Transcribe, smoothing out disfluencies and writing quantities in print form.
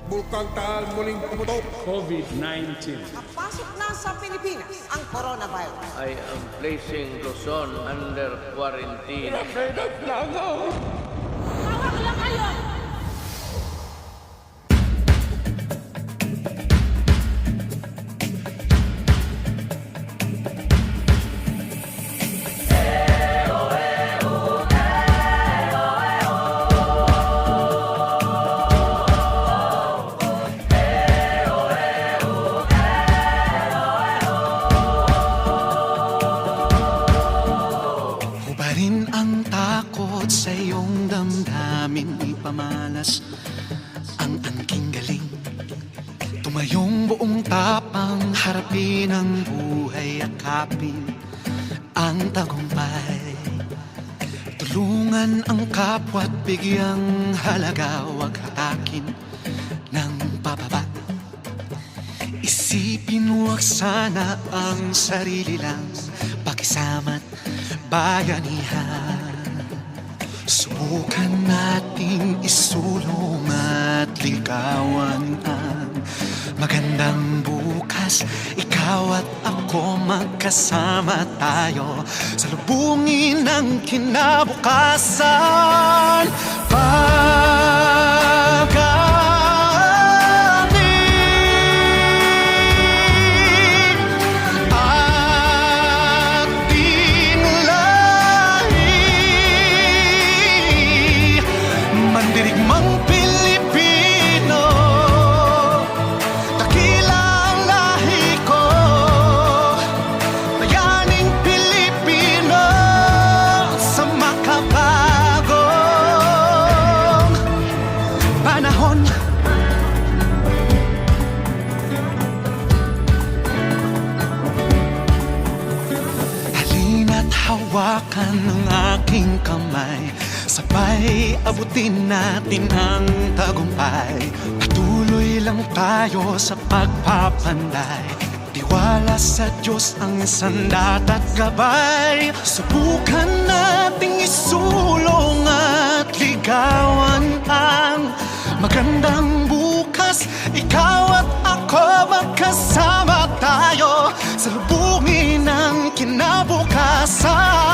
Bulkang Taal muling pumutok. COVID-19. Napasok na sa Pilipinas ang coronavirus. I am placing Luzon under quarantine. Hubarin ang takot sa iyong damdamin, ipamalas ang angking galing. Tumayong buong tapang, harapin ang buhay, akapin ang tagumpay. Tulungan ang kapwa't bigyang halaga, huwag hatakin ng pababa. Isipin huwag sana ang sarili lang, pakisama't bayanihan. Subukan nating isulong at ligawan ang magandang bukas. Ikaw at ako magkasama tayo sa lubungin ng kinabukasan. Mandirigmang Pilipino, dakila ang lahi ko. Bayaning Pilipino sa makabagong panahon. Halina't hawakan ng aking kamay, sabay abutin natin ang tagumpay. Patuloy lang tayo sa pagpapanday, tiwala sa Diyos ang sandat at gabay. Subukan nating isulong at ligawan ang magandang bukas. Ikaw at ako magkasama tayo sa lubungin ng kinabukasan.